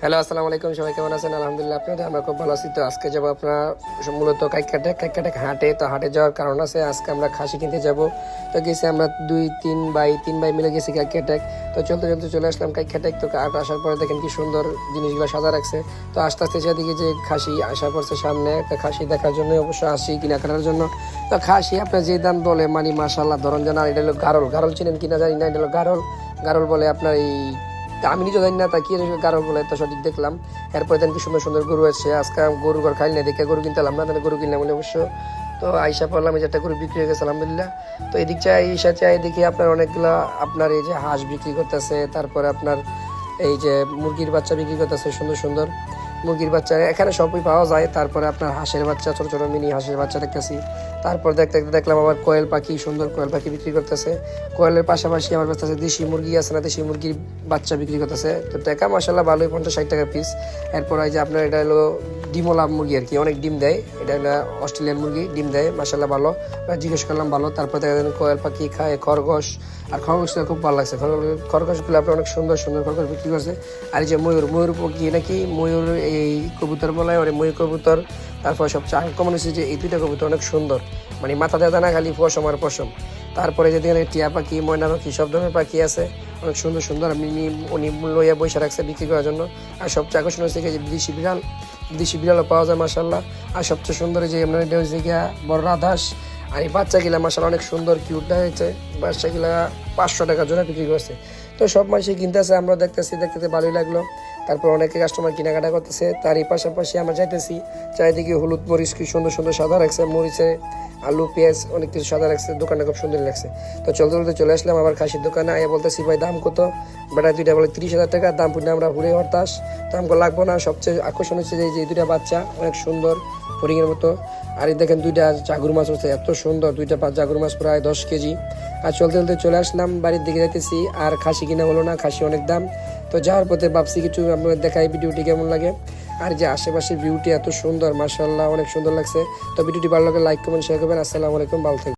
Hello, আসসালামু আলাইকুম। সবাই কেমন আছেন? আলহামদুলিল্লাহ, আপনাদের আমরা খুব ভালো আছি। তো আজকে যাবো আপনার মূলত কাইকাটেক হাটে। তো হাটে যাওয়ার কারণ আছে, আজকে আমরা খাসি কিনতে যাব। তো গেছি আমরা তিন ভাই মিলে গেছি কাইকাটেক। তো চলতে চলতে চলে আসলাম কাইকাটেক। তো হাট আসার পরে দেখেন কি সুন্দর জিনিসগুলো সাজা রাখছে। তো আস্তে আস্তে সেদিকে যে খাসি আসা পড়ছে সামনে, একটা খাসি দেখার জন্য অবশ্য আসি কেনাকাটার জন্য। তো খাসি আপনার যে দাম বলে মানে মাশাআল্লাহ, ধরন জানা এটা হলো গারল চিনেন কিনা জানি না, এটা হলো গারল বলে আপনার এই। তা আমি নিজে জানি না তা কি গারল বলে, তো সঠিক দেখলাম। এরপরে দেন কি সুন্দর সুন্দর গরু আছে। আজকে গরু ঘর খাইলে দেখে গরু কিনতে না, তাহলে গরু কিনলাম বলে অবশ্য। তো আইসা পড়লাম, এই যে একটা গরু বিক্রি হয়ে গেছে আলহামদুলিল্লাহ। তো এদিক চাই দেখি আপনার অনেকগুলা আপনার এই যে হাঁস বিক্রি করতেছে, তারপরে আপনার এই যে মুরগির বাচ্চা বিক্রি করতেছে, সুন্দর সুন্দর মুরগির বাচ্চা এখানে সবই পাওয়া যায়। তারপরে আপনার হাঁসের বাচ্চা, ছোটো ছোটো মিনি হাঁসের বাচ্চা দেখতেছি। তারপর দেখতে দেখলাম আবার কোয়েল পাখি, সুন্দর কোয়েল পাখি বিক্রি করতেছে। কোয়েলের পাশাপাশি আমার কাছে দেশি মুরগি আছে না, দেশি মুরগির বাচ্চা বিক্রি করতেছে। তো টাকা মাসাল্লাহ ভালোই, 50-60 টাকা পিস। এরপর এই যে আপনার এটা হলো ডিমওয়ালা মুরগি আর কি, অনেক ডিম দেয়। এটা হলো অস্ট্রেলিয়ান মুরগি, ডিম দেয় মাসাল্লাহ ভালো। জিজ্ঞেস করলাম ভালো। তারপর দেখা যায় কোয়েল পাখি খায়, খরগোশ। আর খরগোশটা খুব ভালো লাগছে, খরগোশগুলো আপনার অনেক সুন্দর সুন্দর খরগোশ বিক্রি করছে। আর এই যে ময়ূর পাখি নাকি, ময়ূর এই কবুতর বলে ওরে, ময়ূর কবুতর। তারপর সবচেয়ে আনকমন হচ্ছে যে এই দুইটা কবুতর অনেক সুন্দর, মানে মাথা দেওয়া না খালি পশম আর পশম। তারপরে যে দেখেন টিয়া পাখি, ময়না পাখি, সব ধরনের পাখি আছে, অনেক সুন্দর সুন্দর। উনি লইয়া বৈশা রাখছে বিক্রি করার জন্য। আর সবচেয়ে আকর্ষণ হচ্ছে যে বিদেশি বিড়ালও পাওয়া যায় মাসাল্লাহ। আর সবচেয়ে সুন্দর যে আপনার এটা হচ্ছে গিয়া বড় রাধাস। আর এই বাচ্চাগুলা মাসাল্লাহ অনেক সুন্দর কিউট হয়েছে। বাচ্চাগুলা 500 টাকা জোড়া বিক্রি করছে। তো সব মানুষই কিনতেছে, আমরা দেখতে ভালোই লাগলো। তারপর অনেকে কাস্টমার কেনাকাটা করতেছে। তারই পাশাপাশি আমরা যাইতেছি, চারিদিকে হলুদ মরিচ কি সুন্দর সুন্দর সাদা রাখছে, মরিচে আলু পেঁয়াজ অনেক কিছু সাদা রাখছে, দোকানটা খুব সুন্দর লাগছে। তো চলতে চলে আসলাম আবার খাসির দোকানে। আয়া বলতেছি ভাই দাম কত? বেটা দুইটা বলে 30,000 টাকা দাম। পুনে আমরা ঘুরে হরতাস, তো আমাকে লাগবো না। সবচেয়ে আকর্ষণ হচ্ছে যে দুইটা বাচ্চা অনেক সুন্দর, ফড়িংয়ের মতো। আর এই দেখেন দুইটা জাগুর মাছ হচ্ছে, এত সুন্দর দুইটা জাগুর মাছ, প্রায় 10 কেজি। আর চলতে চলে আসলাম বাড়ির দিকে যাইতেছি। আর খাসি কিনা হলো না, খাসি অনেক দাম। তো যাওয়ার পথে ভাবছি কিছু আপনাদের দেখাই ভিডিওটি কেমন লাগে। আর যে আশেপাশের ভিউটি এত সুন্দর মাশাআল্লাহ, অনেক সুন্দর লাগছে। তো ভিডিওটি ভালো লাগে লাইক কমেন্ট শেয়ার করবেন। আসসালামু আলাইকুম, ভালো থাকবেন।